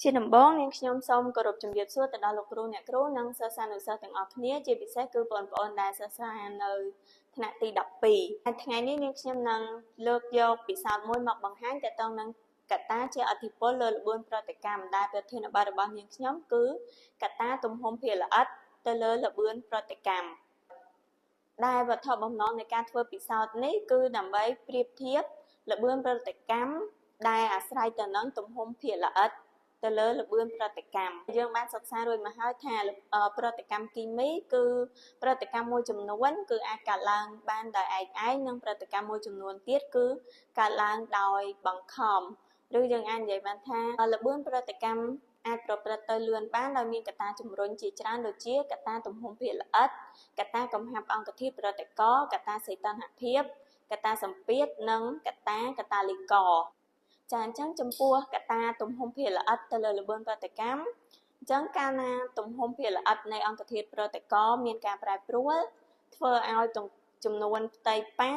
ជាដំបូងនាងខ្ញុំសូមគោរពជំរាបសួរទៅដល់លោកគ្រូអ្នកគ្រូនិងសិស្សានុសិស្សទាំងអស់គ្នាជាពិសេសគឺបងប្អូនដែលសិក្សានៅថ្នាក់ទី12ហើយថ្ងៃនេះនាងខ្ញុំនឹងលើកយកពិសោធន៍មួយមកបង្ហាញទាក់ទងនឹងកត្តាជាឥទ្ធិពលលើល្បឿនប្រតិកម្មដែលប្រធានបទរបស់នាងខ្ញុំគឺកត្តាទំហំភាគល្អិតទៅលើល្បឿនប្រតិកម្មដែលវត្ថុបំណងនៃការធ្វើពិសោធន៍នេះគឺដើម្បីប្រៀបធៀបល្បឿនប្រតិកម្មដែលអាស្រ័យទៅនឹងទំហំភាគល្អិតទៅលើល្បឿនប្រតិកម្មយើងបានសិក្សារួចមកហើយថាប្រតិកម្មគីមីគឺប្រតិកម្មមួយចំនួនគឺអាចកើតឡើងបានដោយឯងនិងប្រតិកម្មមួយចំនួនទៀតគឺកើតឡើងដោយបង្ខំឬយើងអាចនិយាយបានថាល្បឿនប្រតិកម្មអាចប្រព្រឹត្តទៅលឿនបានដោយមានកត្តាជំរុញជាច្រើនដូចជាកត្តាទំហំភាគល្អិតកត្តាកំហាប់អង្គធាតុប្រតិករកត្តាសីតុណ្ហភាពកត្តាសម្ពាធនិងកត្តាកាតាលីករចាអញ្ចឹងចំពោះកត្តាទំហំភាគល្អិតទៅលើល្បឿនប្រតិកម្មអញ្ចឹងកាលណាទំហំភាគល្អិតនៃអង្គធាតុប្រតិករមានការប្រែប្រួលធ្វើឲ្យចំនួនផ្ទៃប៉ះ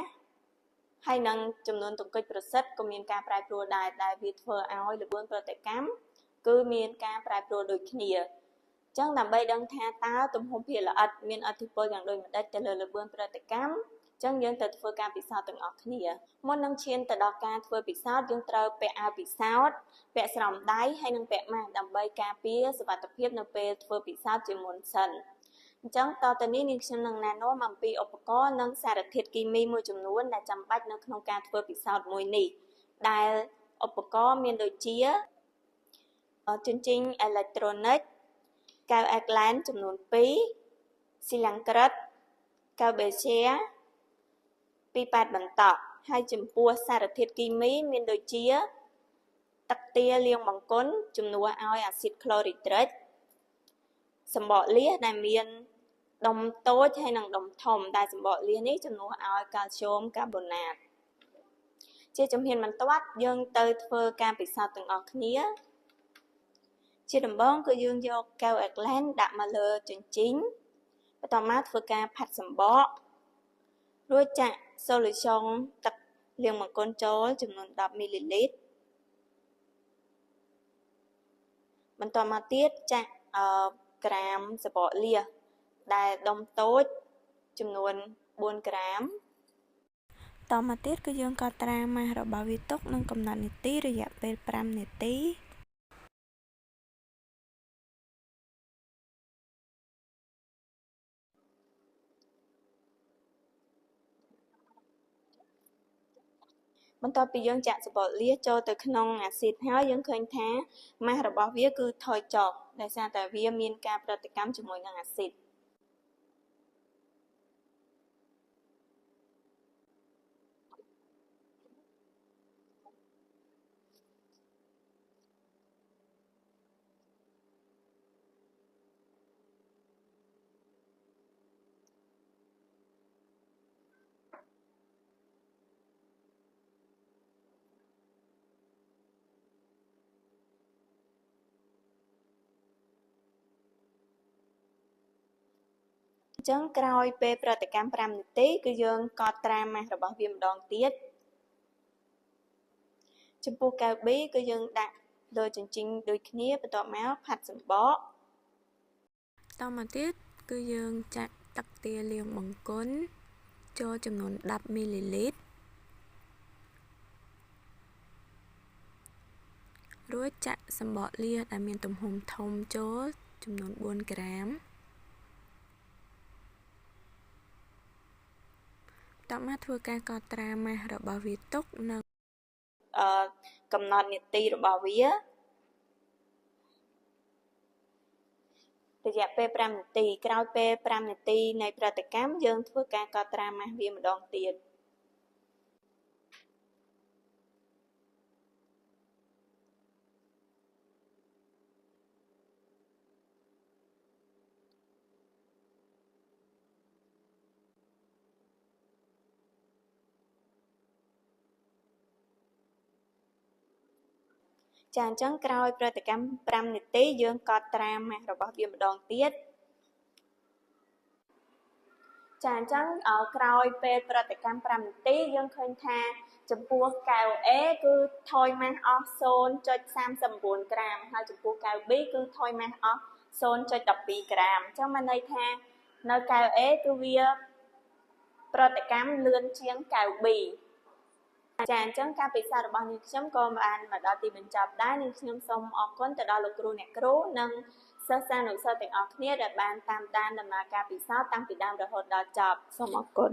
ហើយនឹងចំនួនទង្គិចប្រសិទ្ធក៏មានការប្រែប្រួលដែរដែលវាធ្វើឲ្យល្បឿនប្រតិកម្មគឺមានការប្រែប្រួលដូចគ្នាអញ្ចឹងដើម្បីដឹងថាតើទំហំភាគល្អិតមានឥទ្ធិពលយ៉ាងដូចម្តេចទៅលើល្បឿនប្រតិកម្មចឹងយើងទៅធ្វើការពិសោធន៍ទាំងអស់គ្នាមុននឹងឈានទៅដល់ការធ្វើពិសោធន៍យើងត្រូវពាក់អាវពិសោធន៍ពាក់ស្រោមដៃហើយនិងពាក់ម៉ាស់ដើម្បីការពារសុវត្ថិភាពនៅពេលធ្វើពិសោធន៍ជាមុនសិនអញ្ចឹងតទៅនេះនាងខ្ញុំនឹងណែនាំអំពីឧបករណ៍និងសារធាតុគីមីមួយចំនួនដែលចាំបាច់នៅក្នុងការធ្វើពិសោធន៍មួយនេះដែលឧបករណ៍មានដូចជាជញ្ជីងអេឡិចត្រូនិកកែវអេក្លែនចំនួន2ស៊ីឡាំងក្រិតកែវបេសៀពីប៉ែតបន្តក់ហើយចំពោះសារធាតុគីមីមានដូចជាទឹកទាលាងបង្គន់ជំនួសឲ្យអាស៊ីតក្លូរីត្រិកសម្បកលៀសដែលមានដុំតូចហើយនិងដុំធំដែលសម្បកលៀសនេះជំនួសឲ្យកាល់ស្យូមកាបូណាតជាជំហានបន្ទាប់យើងទៅធ្វើការពិសោធន៍ទាំងអស់គ្នាជាដំបូងគឺយើងយកកែវអេក្លែនដាក់មកលើជញ្ជីងបន្តមកធ្វើការផាត់សម្បករួចចាក់ solution ទឹកលាងបង្គន់ចូលចំនួន10មីលីលីត្របន្តមកទៀតចាក់ក្រាមសបកលៀសដែលដុំតូចចំនួន4ក្រាមតមកទៀតគឺយើងកត់ត្រាម៉ាស់របស់វាទុកនិងកំណត់នាទីរយៈពេល5នាទីបន្ទាប់ពីយើងចាក់សបកលៀសចូលទៅក្នុងអាស៊ីតហើយយើងឃើញថាម៉ាស់របស់វាគឺថយចុះដោយសារតែវាមានការប្រតិកម្មជាមួយនឹងអាស៊ីតអញ្ចឹងក្រោយពេលប្រតិកម្ម5នាទីគឺយើងកត់ត្រាម៉ាស់របស់វាម្ដងទៀតចំពោះកែវ B គឺយើងដាក់លើជញ្ជីងដូចគ្នាបន្ទាប់មកផាត់សម្បកតមកទៀតគឺយើងចាក់ទឹកទាលាងបង្គន់ចូលចំនួន10មីលីលីត្ររួចចាក់សម្បកលៀសដែលមានទំហំធំចូលចំនួន4ក្រាមតមកធ្វើការកត់ត្រាម៉ាស់របស់វាទុកនិងកំណត់នាទីរបស់វារយៈពេល5នាទីក្រោយពេល5នាទីនៃប្រតិកម្មយើងធ្វើការកត់ត្រាម៉ាស់វាម្ដងទៀតចាអញ្ចឹងក្រោយប្រតិកម្ម5នាទីយើងកត់ត្រាម៉ាស់របស់វាម្ដងទៀត ចាអញ្ចឹងក្រោយពេលប្រតិកម្ម5នាទីយើងឃើញថាចំពោះកែវ A គឺថយម៉ាស់អស់ 0.39 ក្រាមហើយចំពោះកែវ B គឺថយម៉ាស់អស់ 0.12 ក្រាមអញ្ចឹងមានន័យថានៅកែវ A គឺវាប្រតិកម្មលឿនជាងកែវ B ចាអញ្ចឹងការពិសោធន៍របស់នាងខ្ញុំក៏បានមកដល់ទីបញ្ចប់ដែរនាងខ្ញុំសូមអរគុណទៅដល់លោកគ្រូអ្នកគ្រូនិងសិស្សានុសិស្សទាំងអស់គ្នាដែលបានតាមដានដំណើរការពិសោធន៍តាំងពីដើមរហូតដល់ចប់សូមអរគុណ